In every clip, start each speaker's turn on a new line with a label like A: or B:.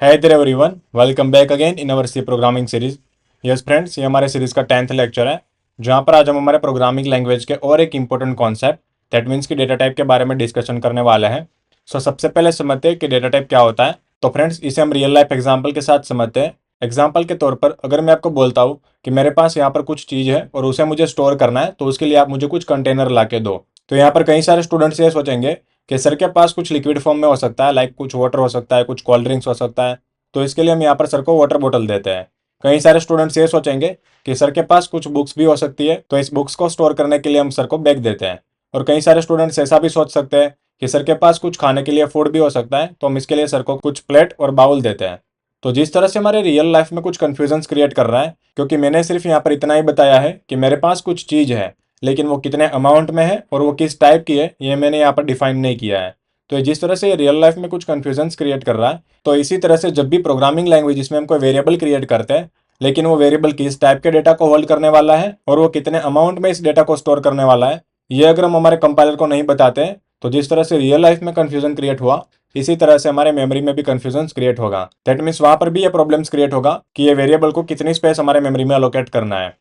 A: Hey there everyone, welcome back again in our C programming series. Yes friends, ये हमारे series का 10th lecture है, जहाँ पर आज हम हमारे प्रोग्रामिंग लैंग्वेज के और एक इंपॉर्टेंट कॉन्सेप्ट दैट मीन्स की डेटा टाइप के बारे में डिस्कशन करने वाले हैं। सबसे पहले समझते हैं कि डेटा टाइप क्या होता है। तो फ्रेंड्स, इसे हम रियल लाइफ एग्जाम्पल के साथ समझते हैं। एग्जाम्पल के तौर पर अगर मैं आपको बोलता हूँ कि मेरे पास यहाँ पर कुछ चीज़ है और उसे मुझे स्टोर करना है, तो उसके लिए आप मुझे कुछ कंटेनर ला के दो। तो यहाँ पर कई सारे स्टूडेंट्स ये सोचेंगे कि सर के पास कुछ लिक्विड फॉर्म में हो सकता है, लाइक कुछ वाटर हो सकता है, कुछ कोल्ड ड्रिंक्स हो सकता है, तो इसके लिए हम यहाँ पर सर को वाटर बोतल देते हैं। कई सारे स्टूडेंट्स ये सोचेंगे कि सर के पास कुछ बुक्स भी हो सकती है, तो इस बुक्स को स्टोर करने के लिए हम सर को बैग देते हैं। और कई सारे स्टूडेंट्स ऐसा भी सोच सकते हैं कि सर के पास कुछ खाने के लिए फूड भी हो सकता है, तो हम इसके लिए सर को कुछ प्लेट और बाउल देते हैं। तो जिस तरह से हमारे रियल लाइफ में कुछ कन्फ्यूजन क्रिएट कर रहा है, क्योंकि मैंने सिर्फ यहाँ पर इतना ही बताया है कि मेरे पास कुछ चीज़ है, लेकिन वो कितने अमाउंट में है और वो किस टाइप की है, ये मैंने यहाँ पर डिफाइन नहीं किया है। तो जिस तरह से रियल लाइफ में कुछ कन्फ्यूजन क्रिएट कर रहा है, तो इसी तरह से जब भी प्रोग्रामिंग लैंग्वेज इसमें हम कोई वेरिएबल क्रिएट करते हैं, लेकिन वो वेरिएबल किस टाइप के डेटा को होल्ड करने वाला है और वो कितने अमाउंट में इस डेटा को स्टोर करने वाला है, ये अगर हम हमारे कंपाइलर को नहीं बताते हैं, तो जिस तरह से रियल लाइफ में कन्फ्यूजन क्रिएट हुआ, इसी तरह से हमारे मेमोरी में भी कन्फ्यूजन क्रिएट होगा। दैट मीन्स वहां पर भी ये प्रॉब्लम्स क्रिएट होगा कि ये वेरिएबल को कितनी स्पेस हमारे मेमोरी में अलोकेट करना है।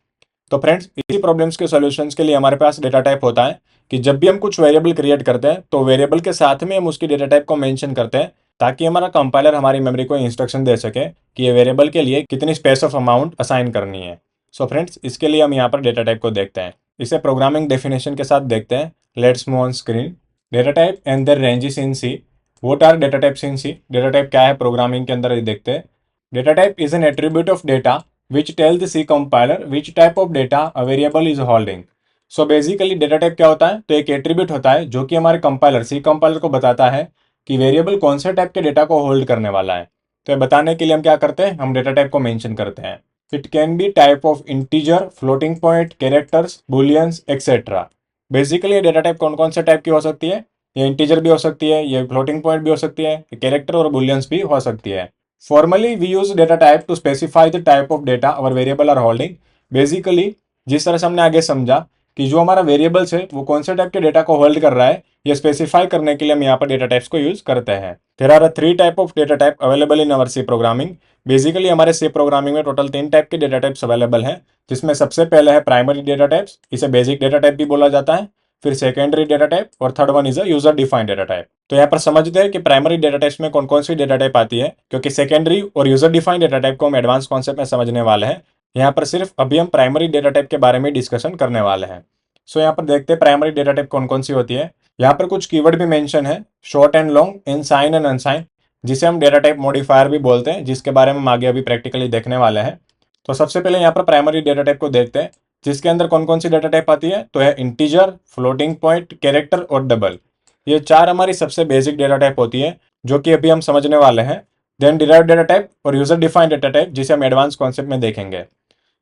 A: तो फ्रेंड्स, इसी प्रॉब्लम्स के सॉल्यूशंस के लिए हमारे पास डेटा टाइप होता है कि जब भी हम कुछ वेरिएबल क्रिएट करते हैं, तो वेरिएबल के साथ में हम उसकी डेटा टाइप को मेंशन करते हैं, ताकि हमारा कंपाइलर हमारी मेमोरी को इंस्ट्रक्शन दे सके कि ये वेरिएबल के लिए कितनी स्पेस ऑफ अमाउंट असाइन करनी है। फ्रेंड्स, इसके लिए हम यहाँ पर डेटा टाइप को देखते हैं। इसे प्रोग्रामिंग डेफिनेशन के साथ देखते हैं। Let's move on screen. Data type and their ranges in C. What are data types in C? Data type क्या है प्रोग्रामिंग के अंदर, ये देखते हैं। Data type is an attribute of data which tell the C compiler which type of data a variable is holding. So basically data type क्या होता है? तो एक एट्रीब्यूट होता है जो कि हमारे कंपाइलर सी कंपाइलर को बताता है कि वेरिएबल कौन से टाइप के डेटा को होल्ड करने वाला है। तो ये बताने के लिए हम क्या करते हैं? हम डेटा टाइप को मेंशन करते हैं। It can be type of integer, floating point, characters, bullions etcetera. Basically ये डेटा टाइप कौन कौन से टाइप की हो सकती है? ये इंटीजर भी हो सकती है, ये फ्लोटिंग पॉइंट भी हो सकती है, कैरेक्टर और बुलियंस भी हो सकती है। Formally, we use data type to specify the type of data our variable are holding. Basically, जिस तरह से हमने आगे समझा कि जो हमारा वेरिएबल्स है वो कौन से टाइप के डेटा को होल्ड कर रहा है, ये स्पेसिफाई करने के लिए हम यहाँ पर डेटा टाइप्स को यूज करते हैं। There are 3 type of data type available in our C programming. Basically हमारे सी प्रोग्रामिंग में टोटल 3 टाइप के डेटा टाइप्स अवेलेबल हैं, जिसमें सबसे पहले है प्राइमरी डेटा टाइप्स, इसे बेसिक डेटा टाइप भी बोला जाता है। फिर सेकेंडरी डेटा टाइप और third one is a user defined data type. तो यहाँ पर समझते हैं कि प्राइमरी डेटा टाइप्स में कौन कौन सी डेटा टाइप आती है, क्योंकि सेकेंडरी और यूजर डिफाइंड डेटा टाइप को हम एडवांस कॉन्सेप्ट में समझने वाले हैं। यहाँ पर सिर्फ अभी हम प्राइमरी डेटा टाइप के बारे में डिस्कशन करने वाले हैं। यहाँ पर देखते हैं प्राइमरी डेटा टाइप कौन कौन सी होती है। यहाँ पर कुछ कीवर्ड भी मेंशन है, short and long, in sign and unsign, जिसे हम डेटा टाइप मॉडिफायर भी बोलते हैं, जिसके बारे में हम आगे अभी प्रैक्टिकली देखने वाले हैं। तो सबसे पहले यहाँ पर प्राइमरी डेटा टाइप को देखते हैं, जिसके अंदर कौन कौन सी डेटा टाइप आती है। तो है इंटीजर, फ्लोटिंग पॉइंट, कैरेक्टर और डबल। ये 4 हमारी सबसे बेसिक डेटा टाइप होती है, जो कि अभी हम समझने वाले हैं। देन डिराइव्ड डेटा टाइप और यूजर डिफाइंड डेटा टाइप, जिसे हम एडवांस कॉन्सेप्ट में देखेंगे।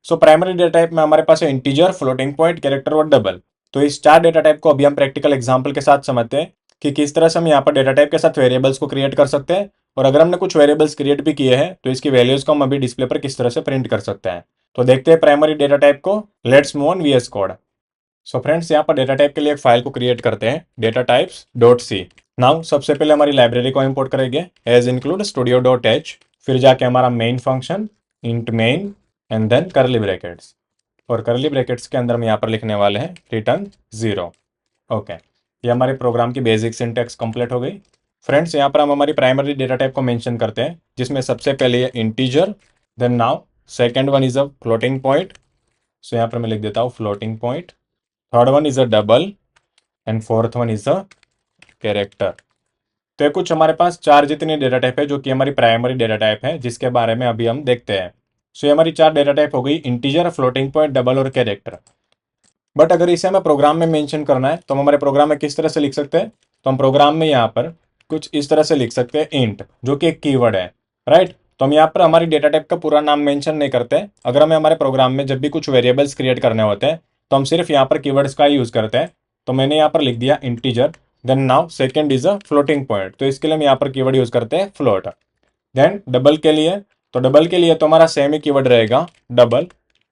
A: प्राइमरी डेटा टाइप में हमारे पास है इंटीजर, फ्लोटिंग पॉइंट, कैरेक्टर और डबल। तो इस 4 डेटा टाइप को अभी हम प्रैक्टिकल एग्जाम्पल के साथ समझते हैं कि किस तरह से हम यहाँ पर डेटा टाइप के साथ वेरिएबल्स को क्रिएट कर सकते हैं, और अगर हमने कुछ वेरिएबल्स क्रिएट भी किए हैं तो इसकी वैल्यूज को हम अभी डिस्प्ले पर किस तरह से प्रिंट कर सकते हैं। तो देखते हैं प्राइमरी डेटा टाइप को। Let's move on VS code. Friends, यहाँ पर डेटा टाइप के लिए एक फाइल को क्रिएट करते हैं, data types dot C. Now सबसे पहले हमारी लाइब्रेरी को इंपोर्ट करेंगे, as include studio dot H, फिर जाके हमारा main function int main and then curly brackets, और करली ब्रैकेट्स के अंदर हम यहाँ पर लिखने वाले हैं रिटर्न 0। ओके, ये हमारे प्रोग्राम की बेसिक सिंटैक्स कंप्लीट हो गई। फ्रेंड्स, यहाँ पर हम हमारी प्राइमरी डेटा टाइप को मेंशन करते हैं, जिसमें सबसे पहले ये integer, then now second one is a floating point. यहाँ पर मैं लिख देता हूँ floating point. Third one is a double and fourth one is a character. तो ये कुछ हमारे पास 4 जितनी डेटा टाइप है, जो कि हमारी प्राइमरी डेटा टाइप है, जिसके बारे में अभी हम देखते हैं। ये हमारी 4 डेटा टाइप हो गई, इंटीजर, फ्लोटिंग पॉइंट, डबल और कैरेक्टर। बट अगर इसे हमें प्रोग्राम में मेंशन करना है, तो हम हमारे प्रोग्राम में किस तरह से लिख सकते हैं? तो हम प्रोग्राम में यहाँ पर कुछ इस तरह से लिख सकते हैं, इंट, जो कि एक कीवर्ड है, राइट। तो हम यहाँ पर हमारी डेटा टाइप का पूरा नाम मेंशन नहीं करते। अगर हमें हमारे प्रोग्राम में जब भी कुछ वेरिएबल्स क्रिएट करने होते हैं, तो हम सिर्फ यहाँ पर कीवर्ड्स का ही यूज करते हैं। तो मैंने यहाँ पर लिख दिया integer, then now second is a floating point, तो इसके लिए हम यहाँ पर कीवर्ड यूज करते हैं फ्लोट। देन डबल के लिए, तो डबल के लिए तो हमारा सेम ही कीवर्ड रहेगा, डबल।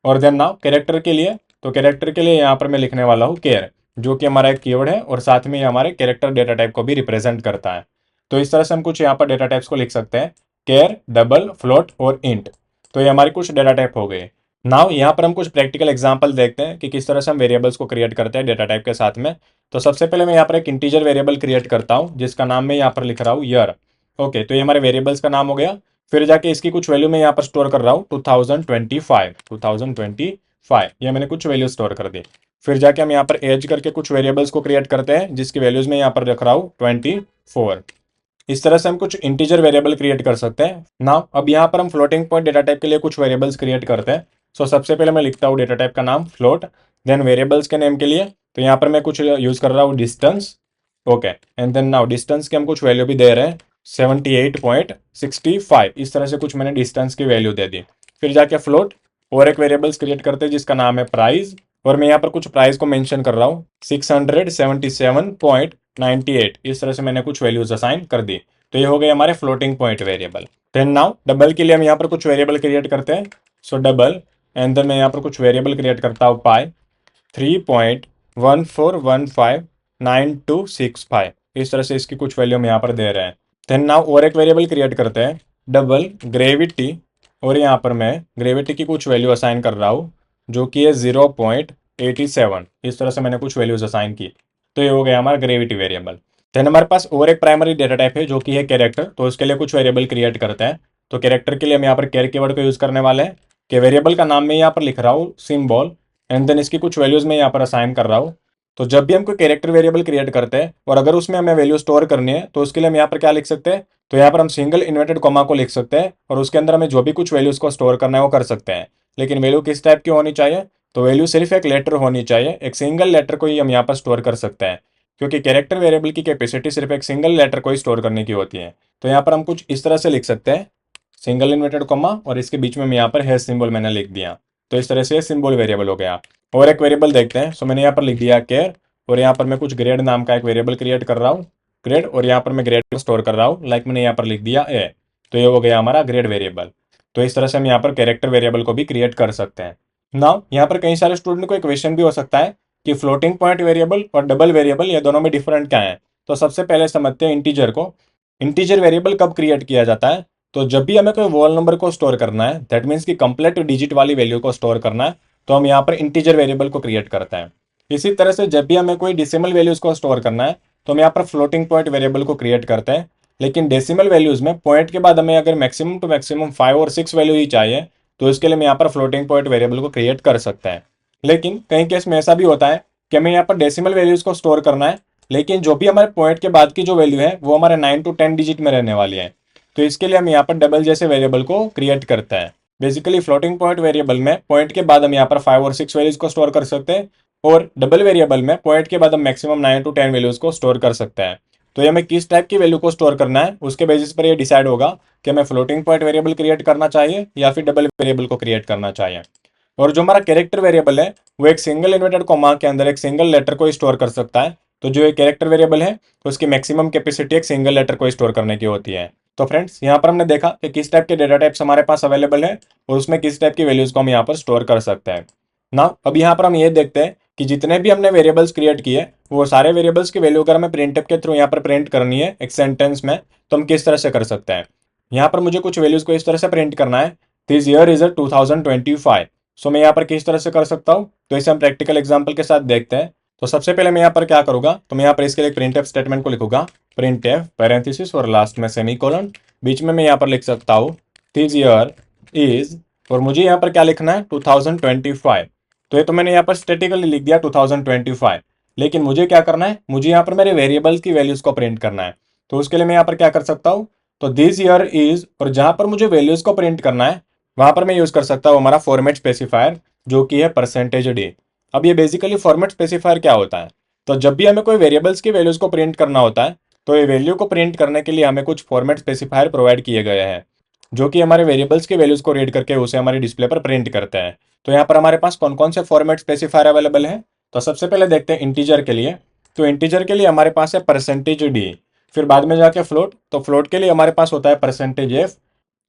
A: और देन नाउ कैरेक्टर के लिए, तो कैरेक्टर के लिए यहाँ पर मैं लिखने वाला हूँ केयर, जो कि हमारा एक कीवर्ड है और साथ में हमारे कैरेक्टर डेटा टाइप को भी रिप्रेजेंट करता है। तो इस तरह से हम कुछ यहाँ पर डेटा टाइप्स को लिख सकते हैं। केयर, डबल, फ्लोट और इंट। तो ये हमारी कुछ डेटा टाइप हो गए। नाउ यहाँ पर हम कुछ प्रैक्टिकल एग्जांपल देखते हैं कि किस तरह से हम वेरिएबल्स को क्रिएट करते हैं डेटा टाइप के साथ में। तो सबसे पहले मैं यहाँ पर एक इंटीजर वेरिएबल क्रिएट करता हूँ जिसका नाम मैं यहाँ पर लिख रहा हूँ ईयर। ओके, तो ये हमारे वेरिएबल्स का नाम हो गया। फिर जाके इसकी कुछ वैल्यू मैं यहाँ पर स्टोर कर रहा हूँ 2025 ये मैंने कुछ वैल्यू स्टोर कर दी। फिर जाके हम यहाँ पर एज करके कुछ वेरिएबल्स को क्रिएट करते हैं जिसकी वैल्यूज मैं यहाँ पर रख रहा हूँ 24। इस तरह से हम कुछ इंटीजर वेरिएबल क्रिएट कर सकते हैं। नाउ अब यहाँ पर हम फ्लोटिंग पॉइंट डेटा टाइप के लिए कुछ वेरिएबल्स क्रिएट करते हैं। सो सबसे पहले मैं लिखता हूँ डेटा टाइप का नाम फ्लोट। देन वेरिएबल्स के नेम के लिए तो यहाँ पर मैं कुछ यूज कर रहा हूँ distance. Okay, and then now distance के हम कुछ वैल्यू भी दे रहे हैं 78.65। इस तरह से कुछ मैंने डिस्टेंस की वैल्यू दे दी। फिर जाके फ्लोट और एक वेरिएबल्स क्रिएट करते हैं जिसका नाम है प्राइस, और मैं यहाँ पर कुछ प्राइस को मेंशन कर रहा हूँ 677.98। इस तरह से मैंने कुछ वैल्यूज असाइन कर दी। तो ये हो गए हमारे floating point variable. Then now double के लिए हम यहाँ पर कुछ वेरिएबल क्रिएट करते हैं। सो डबल, एंड देन मैं यहाँ पर कुछ वेरिएबल क्रिएट करता हूँ पाई 3.1415925। इस तरह से इसकी कुछ वैल्यू हम यहाँ पर दे रहे हैं। देन नाउ और एक वेरिएबल क्रिएट करते हैं डबल ग्रेविटी, और यहाँ पर मैं ग्रेविटी की कुछ वैल्यू असाइन कर रहा हूँ जो कि है 0.87। इस तरह से मैंने कुछ वैल्यूज असाइन की। तो ये हो गया हमारा ग्रेविटी वेरिएबल। देन हमारे पास और एक प्राइमरी डेटा टाइप है जो कि है कैरेक्टर। तो उसके लिए कुछ वेरिएबल क्रिएट करते हैं। तो कैरेक्टर के लिए हम यहाँ पर कैर कीवर्ड को यूज करने वाले हैं कि वेरिएबल का नाम मैं यहाँ पर लिख रहा हूँ सिंबल, एंड देन इसकी कुछ वैल्यूज मैं यहाँ पर असाइन कर रहा हूँ। तो जब भी हम कोई कैरेक्टर वेरिएबल क्रिएट करते हैं और अगर उसमें हमें वैल्यू स्टोर करनी है तो उसके लिए हम यहाँ पर क्या लिख सकते हैं, तो यहाँ पर हम सिंगल इन्वर्टेड कॉमा को लिख सकते हैं और उसके अंदर हमें जो भी कुछ वैल्यूज को स्टोर करना है वो कर सकते हैं। लेकिन वैल्यू किस टाइप की होनी चाहिए, तो वैल्यू सिर्फ एक लेटर होनी चाहिए, एक सिंगल लेटर को ही हम यहाँ पर स्टोर कर सकते हैं, क्योंकि कैरेक्टर वेरिएबल की कैपेसिटी सिर्फ एक सिंगल लेटर को ही स्टोर करने की होती है। तो यहाँ पर हम कुछ इस तरह से लिख सकते हैं सिंगल इन्वर्टेड कॉमा और इसके बीच में यहाँ पर हैश सिंबल मैंने लिख दिया। तो इस तरह से सिंबल वेरिएबल हो गया। और एक वेरिएबल देखते हैं। सो मैंने यहाँ पर लिख दिया केयर, और यहाँ पर मैं कुछ ग्रेड नाम का एक वेरिएबल क्रिएट कर रहा हूँ ग्रेड, और यहाँ पर मैं ग्रेड स्टोर कर रहा हूँ लाइक मैंने यहाँ पर लिख दिया ए। तो ये हो गया हमारा ग्रेड वेरिएबल। तो इस तरह से हम यहाँ पर कैरेक्टर वेरिएबल को भी क्रिएट कर सकते हैं। नाउ यहाँ पर कई सारे स्टूडेंट को एक क्वेश्चन भी हो सकता है कि फ्लोटिंग पॉइंट वेरिएबल और डबल वेरिएबल ये दोनों में डिफरेंट क्या है। तो सबसे पहले समझते हैं इंटीजर को। इंटीजर वेरिएबल कब क्रिएट किया जाता है, तो जब भी हमें कोई वोल नंबर को स्टोर करना है, दैट मीन्स कि कंप्लीट डिजिट वाली वैल्यू को स्टोर करना है, तो हम यहाँ पर इंटीजर वेरिएबल को क्रिएट करते हैं। इसी तरह से जब भी हमें कोई डेसिमल वैल्यूज को स्टोर करना है तो हम यहाँ पर फ्लोटिंग पॉइंट वेरिएबल को क्रिएट करते हैं। लेकिन डेसिमल वैल्यूज में पॉइंट के बाद हमें अगर मैक्सिमम टू मैक्सिमम 5 और 6 वैल्यू ही चाहिए तो इसके लिए हम यहाँ पर फ्लोटिंग पॉइंट वेरिएबल को क्रिएट कर सकते हैं। लेकिन कई केस में ऐसा भी होता है कि हमें यहाँ पर डेसिमल वैल्यूज को स्टोर करना है, लेकिन जो भी हमारे पॉइंट के बाद की जो वैल्यू है वो हमारे 9 टू 10 डिजिट में रहने वाली है। तो इसके लिए हम यहाँ पर डबल जैसे वेरिएबल को क्रिएट करते हैं। बेसिकली फ्लोटिंग पॉइंट वेरिएबल में पॉइंट के बाद हम यहाँ पर 5 और 6 वैल्यूज को स्टोर कर सकते हैं, और डबल वेरिएबल में पॉइंट के बाद हम मैक्सिमम 9 टू 10 वैल्यूज को स्टोर कर सकते हैं। तो ये हमें किस टाइप की वैल्यू को स्टोर करना है उसके बेसिस पर ये डिसाइड होगा कि हमें फ्लोटिंग पॉइंट वेरिएबल क्रिएट करना चाहिए या फिर डबल वेरिएबल को क्रिएट करना चाहिए। और जो हमारा कैरेक्टर वेरिएबल है वो एक सिंगल इन्वर्टेड कॉमा के अंदर एक सिंगल लेटर को स्टोर कर सकता है। तो जो एक कैरेक्टर वेरिएबल है उसकी मैक्सिमम कैपेसिटी एक सिंगल लेटर को स्टोर करने की होती है। तो फ्रेंड्स यहाँ पर हमने देखा कि किस टाइप के डेटा टाइप्स हमारे पास अवेलेबल है और उसमें किस टाइप की वैल्यूज को हम यहाँ पर स्टोर कर सकते हैं ना। अब यहाँ पर हम ये देखते हैं कि जितने भी हमने वेरिएबल्स क्रिएट किए वो सारे वेरिएबल्स की वैल्यू अगर हमें प्रिंटफ के थ्रू यहाँ पर प्रिंट करनी है एक सेंटेंस में, तो हम किस तरह से कर सकते हैं। यहाँ पर मुझे कुछ वैल्यूज को इस तरह से प्रिंट करना है, दिस ईयर इज 2025। सो मैं यहाँ पर किस तरह से कर सकता हूँ, तो इसे हम प्रैक्टिकल एग्जाम्पल के साथ देखते हैं। तो सबसे पहले मैं यहाँ पर क्या करूंगा, तो मैं यहाँ पर इसके लिए प्रिंटफ स्टेटमेंट को लिखूंगा, प्रिंटफ पैरेंथेसिस और लास्ट में सेमीकोलन, बीच में मैं यहाँ पर लिख सकता हूँ दिस ईयर इज, और मुझे यहाँ पर क्या लिखना है 2025। तो ये तो मैंने यहाँ पर स्टैटिकली लिख दिया 2025, लेकिन मुझे क्या करना है, मुझे यहाँ पर मेरे वेरिएबल्स की वैल्यूज को प्रिंट करना है। तो उसके लिए मैं यहाँ पर क्या कर सकता हूँ, तो दिस ईयर इज, और जहां पर मुझे वैल्यूज को प्रिंट करना है वहां पर मैं यूज कर सकता हूँ हमारा फॉर्मेट स्पेसिफायर जो कि है परसेंटेज डी। अब ये बेसिकली फॉर्मेट स्पेसिफायर क्या होता है, तो जब भी हमें कोई वेरिएबल्स की वैल्यूज को प्रिंट करना होता है तो ये वैल्यू को प्रिंट करने के लिए हमें कुछ फॉर्मेट स्पेसिफायर प्रोवाइड किए गए हैं जो कि हमारे वेरिएबल्स की वैल्यूज को रीड करके उसे हमारी डिस्प्ले पर प्रिंट करते हैं। तो यहाँ पर हमारे पास कौन कौन से फॉर्मेट स्पेसिफायर अवेलेबल है, तो सबसे पहले देखते हैं इंटीजर के लिए। तो इंटीजर के लिए हमारे पास है परसेंटेज डी, फिर बाद में जाके फ्लोट, तो फ्लोट के लिए हमारे पास होता है परसेंटेज एफ,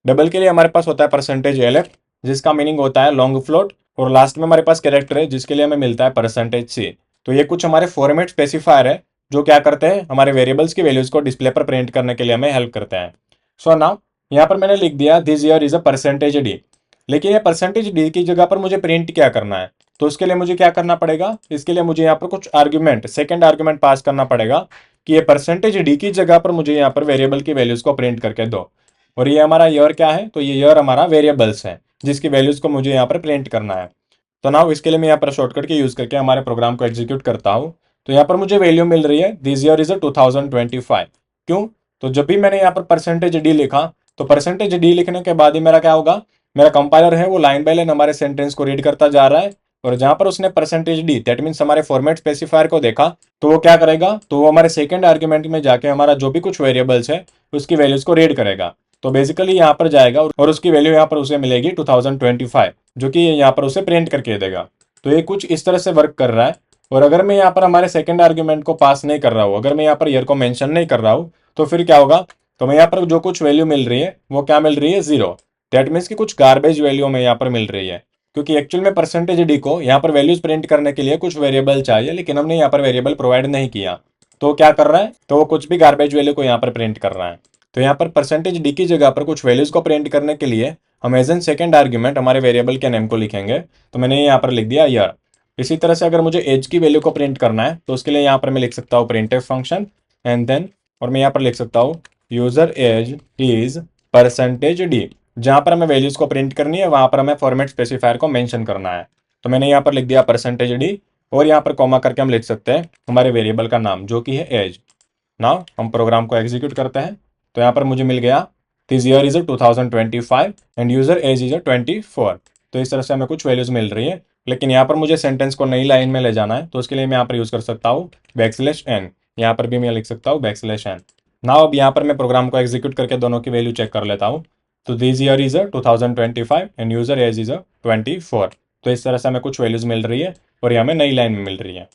A: डबल के लिए हमारे पास होता है परसेंटेज एल एफ जिसका मीनिंग होता है लॉन्ग फ्लोट, और लास्ट में हमारे पास कैरेक्टर है जिसके लिए हमें मिलता है परसेंटेज सी। तो ये कुछ हमारे फॉर्मेट स्पेसिफायर है जो क्या करते हैं, हमारे वेरिएबल्स की वैल्यूज को डिस्प्ले पर प्रिंट करने के लिए हमें हेल्प करते हैं। सो नाउ यहाँ पर मैंने लिख दिया this year is a percentage D, लेकिन ये परसेंटेज डी की जगह पर मुझे प्रिंट क्या करना है, तो उसके लिए मुझे क्या करना पड़ेगा, इसके लिए मुझे यहाँ पर कुछ आर्ग्यूमेंट, सेकंड आर्ग्यूमेंट पास करना पड़ेगा कि ये परसेंटेज डी की जगह पर मुझे यहाँ पर वेरिएबल की वैल्यूज को प्रिंट करके दो। और ये हमारा ईयर क्या है, तो ये ईयर हमारा वेरिएबल्स है जिसकी वैल्यूज को मुझे यहाँ पर प्रिंट करना है। तो नाउ इसके लिए मैं यहाँ पर शॉर्टकट के यूज करके हमारे प्रोग्राम को एग्जीक्यूट करता हूँ। तो यहाँ पर मुझे वैल्यू मिल रही है दिस ईयर इज अ 2025। क्यों, तो जब भी मैंने यहाँ पर परसेंटेज डी लिखा, तो परसेंटेज डी लिखने के बाद ही मेरा क्या होगा, मेरा कंपाइलर है वो लाइन बाय लाइन हमारे सेंटेंस को रीड करता जा रहा है। और जहां पर उसने परसेंटेज डी दैट मीन्स हमारे फॉर्मेट स्पेसिफायर को देखा, तो वो क्या करेगा, तो वो हमारे सेकंड आर्ग्यूमेंट में जाके हमारा जो भी कुछ वेरिएबल्स है उसकी वैल्यूज को रीड करेगा। तो बेसिकली यहाँ पर जाएगा और उसकी वैल्यू यहाँ पर उसे मिलेगी 2025, जो कि यहाँ पर उसे प्रिंट करके देगा। तो ये कुछ इस तरह से वर्क कर रहा है। और अगर मैं यहाँ पर हमारे सेकंड आर्ग्यूमेंट को पास नहीं कर रहा हूँ, अगर मैं यहाँ पर ईयर को मेंशन नहीं कर रहा हूँ, तो फिर क्या होगा, तो मैं यहाँ पर जो कुछ वैल्यू मिल रही है वो क्या मिल रही है, जीरो। दैट मीन्स कि कुछ गार्बेज वैल्यू में यहाँ पर मिल रही है, क्योंकि एक्चुअल में परसेंटेज डी को यहाँ पर वैल्यूज प्रिंट करने के लिए कुछ वेरिएबल चाहिए, लेकिन हमने यहाँ पर वेरिएबल प्रोवाइड नहीं किया। तो क्या कर रहा है, तो वो कुछ भी गार्बेज वैल्यू को यहाँ पर प्रिंट कर रहा है। तो यहाँ पर परसेंटेज डी की जगह पर कुछ वैल्यूज को प्रिंट करने के लिए हम एज एन सेकेंड आर्ग्यूमेंट हमारे वेरिएबल के नेम को लिखेंगे। तो मैंने यहाँ पर लिख दिया ईयर। इसी तरह से अगर मुझे एज की वैल्यू को प्रिंट करना है, तो उसके लिए यहाँ पर मैं लिख सकता हूँ प्रिंटफ फंक्शन एंड देन, और मैं यहाँ पर लिख सकता हूँ user age is percentage D. जहां पर हमें वैल्यूज को प्रिंट करनी है वहां पर हमें फॉर्मेट स्पेसिफायर को मेंशन करना है। तो मैंने यहाँ पर लिख दिया परसेंटेज डी, और यहाँ पर कॉमा करके हम लिख सकते हैं हमारे वेरिएबल का नाम जो कि है एज। नाउ हम प्रोग्राम को एग्जीक्यूट करते हैं। तो यहाँ पर मुझे मिल गया this year is 2025 and user age is 24। तो इस तरह से हमें कुछ वैल्यूज मिल रही है, लेकिन यहाँ पर मुझे सेंटेंस को नई लाइन में ले जाना है, तो उसके लिए मैं यहाँ पर यूज कर सकता हूँ बैकस्लैश एन। यहाँ पर भी मैं लिख सकता हूँ बैकस्लैश एन। नाउ अब यहाँ पर मैं प्रोग्राम को एग्जीक्यूट करके दोनों की वैल्यू चेक कर लेता हूँ। तो this year is 2025 and user age is 24। तो इस तरह से हमें कुछ वैल्यूज मिल रही है और ये हमें नई लाइन में मिल रही है।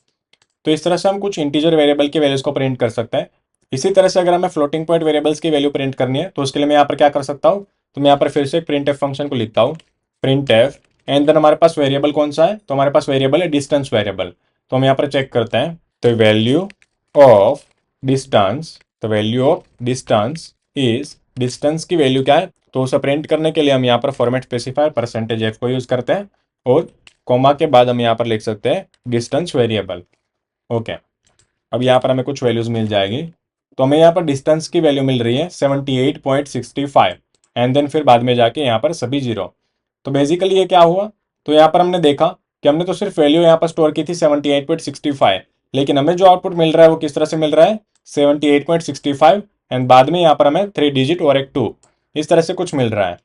A: तो इस तरह से हम कुछ इंटीजर वेरिएबल की वैल्यूज को प्रिंट कर सकते हैं। इसी तरह से अगर हमें फ्लोटिंग पॉइंट वेरिएबल्स की वैल्यू प्रिंट करनी है, तो उसके लिए मैं यहाँ पर क्या कर सकता हूँ, तो मैं यहाँ पर फिर से प्रिंट एफ फंक्शन को लिखता हूँ प्रिंट एफ एंड देन हमारे पास वेरिएबल कौन सा है, तो हमारे पास वेरिएबल है डिस्टेंस वेरिएबल। तो हम यहाँ पर चेक करते हैं, तो वैल्यू ऑफ डिस्टेंस, तो value of distance is, distance की वैल्यू क्या है, तो उसे प्रिंट करने के लिए हम यहाँ पर फॉर्मेट स्पेसिफायर परसेंटेज एफ को यूज करते हैं, और कोमा के बाद हम यहाँ पर लिख सकते हैं डिस्टेंस वेरिएबल। ओके, अब यहाँ पर हमें कुछ वैल्यूज मिल जाएगी। तो हमें यहाँ पर डिस्टेंस की वैल्यू मिल रही है 78.65 एंड देन फिर बाद में जाके यहाँ पर सभी जीरो। तो बेसिकली ये क्या हुआ, तो यहाँ पर हमने देखा कि हमने तो सिर्फ वैल्यू यहाँ पर स्टोर की थी 78.65, लेकिन हमें जो आउटपुट मिल रहा है वो किस तरह से मिल रहा है 78.65 एंड बाद में यहाँ पर हमें 3 डिजिट और एक 2, इस तरह से कुछ मिल रहा है।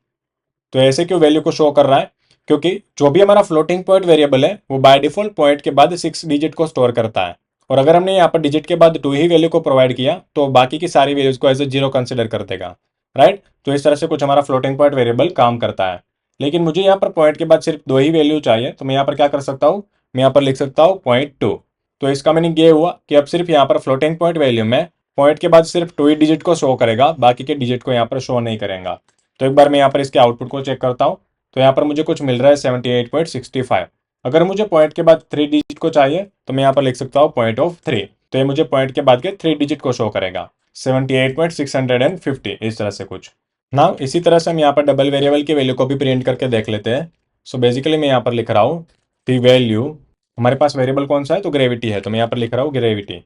A: तो ऐसे क्यों वैल्यू को शो कर रहा है, क्योंकि जो भी हमारा फ्लोटिंग पॉइंट वेरिएबल है वो बाय डिफॉल्ट पॉइंट के बाद 6 डिजिट को स्टोर करता है, और अगर हमने यहाँ पर डिजिट के बाद 2 ही वैल्यू को प्रोवाइड किया तो बाकी की सारी वैल्यूज को एज ए जीरो कंसिडर कर देगा, राइट। तो इस तरह से कुछ हमारा फ्लोटिंग पॉइंट वेरिएबल काम करता है। लेकिन मुझे यहाँ पर पॉइंट के बाद सिर्फ 2 ही वैल्यू चाहिए, तो मैं यहाँ पर क्या कर सकता हूँ, मैं यहाँ पर लिख सकता हूँ .2। तो इसका मीनिंग ये हुआ कि अब सिर्फ यहाँ पर फ्लोटिंग पॉइंट वैल्यू में पॉइंट के बाद सिर्फ 2 ही डिजिट को शो करेगा, बाकी के डिजिट को यहाँ पर शो नहीं करेगा। तो एक बार मैं यहाँ पर इसके आउटपुट को चेक करता हूँ। तो यहाँ पर मुझे कुछ मिल रहा है 78.65। अगर मुझे पॉइंट के बाद 3 डिजिट को चाहिए, तो मैं यहाँ पर लिख सकता हूँ .3। तो ये मुझे पॉइंट के बाद के 3 डिजिट को शो करेगा 78.650, इस तरह से कुछ ना। इसी तरह से हम यहाँ पर डबल वेरिएबल की वैल्यू को भी प्रिंट करके देख लेते हैं। सो बेसिकली मैं यहाँ पर लिख रहा हूँ दी वैल्यू, हमारे पास वेरिएबल कौन सा है, तो ग्रेविटी है, तो मैं यहाँ पर लिख रहा हूँ gravity.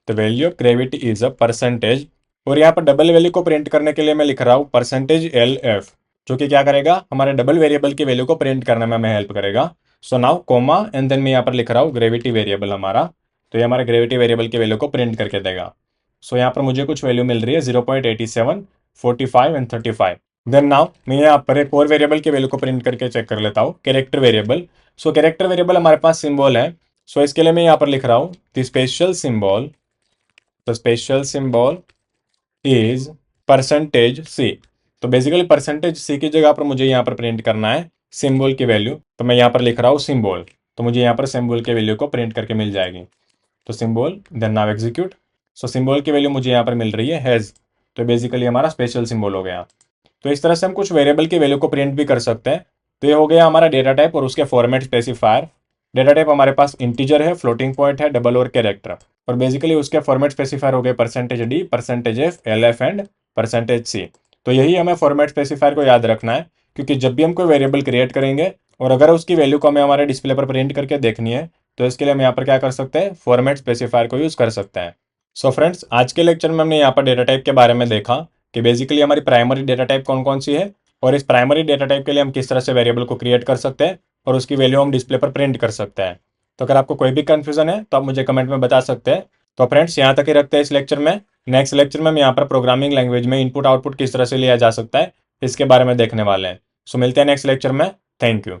A: The value of gravity is a percentage, और यहाँ पर डबल वैल्यू को प्रिंट करने के लिए मैं लिख रहा हूँ परसेंटेज एल एफ, जो कि क्या करेगा, हमारे डबल वेरिएबल की वैल्यू को प्रिंट करने में हमें हेल्प करेगा। So now comma and then मैं यहाँ पर लिख रहा हूँ ग्रेविटी वेरिएबल हमारा, तो ये हमारे ग्रेविटी वेरिएबल की वैल्यू को प्रिंट करके देगा। सो यहाँ पर मुझे कुछ वैल्यू मिल रही है 0.87, 45 एंड 35। देन नाउ मैं यहाँ पर एक और वेरिएबल की वैल्यू को प्रिंट करके चेक कर लेता हूँ, कैरेक्टर वेरिएबल। सो कैरेक्टर वेरिएबल हमारे पास सिंबल है, सो इसके लिए मैं यहाँ पर लिख रहा हूँ the special symbol, the special symbol is percentage C. तो बेसिकली परसेंटेज सी की जगह पर मुझे यहाँ पर प्रिंट करना है सिंबल की वैल्यू, तो मैं यहाँ पर लिख रहा हूँ सिंबल। तो मुझे यहाँ पर सिंबल की वैल्यू को प्रिंट करके मिल जाएगी। तो सिंबल देन नाउ एग्जीक्यूट। सो सिंबल की वैल्यू मुझे यहाँ पर मिल रही है हैज़, तो बेसिकली हमारा स्पेशल सिंबल हो गया। तो इस तरह से हम कुछ वेरिएबल की वैल्यू को प्रिंट भी कर सकते हैं। तो ये हो गया हमारा डेटा टाइप और उसके फॉर्मेट स्पेसिफायर। डेटा टाइप हमारे पास इंटीजर है, फ्लोटिंग पॉइंट है, डबल और कैरेक्टर, और बेसिकली उसके फॉर्मेट स्पेसिफायर हो गए percentage D, percentage F, L F and percentage C. तो यही हमें फॉर्मेट स्पेसिफायर को याद रखना है, क्योंकि जब भी हम कोई वेरिएबल क्रिएट करेंगे और अगर उसकी वैल्यू को हमें हमारे डिस्प्ले पर प्रिंट करके देखनी है, तो इसके लिए हम यहाँ पर क्या कर सकते हैं, फॉर्मेट स्पेसिफायर को यूज़ कर सकते हैं। सो फ्रेंड्स, आज के लेक्चर में हमने यहाँ पर डेटा टाइप के बारे में देखा कि बेसिकली हमारी प्राइमरी डेटा टाइप कौन कौन सी है, और इस प्राइमरी डेटा टाइप के लिए हम किस तरह से वेरिएबल को क्रिएट कर सकते हैं और उसकी वैल्यू हम डिस्प्ले पर प्रिंट कर सकते हैं। तो अगर आपको कोई भी कंफ्यूजन है तो आप मुझे कमेंट में बता सकते हैं। तो फ्रेंड्स, यहाँ तक ही रखते हैं इस लेक्चर में। नेक्स्ट लेक्चर में हम यहाँ पर प्रोग्रामिंग लैंग्वेज में इनपुट आउटपुट किस तरह से लिया जा सकता है, इसके बारे में देखने वाले हैं। सो मिलते हैं नेक्स्ट लेक्चर में। Thank you.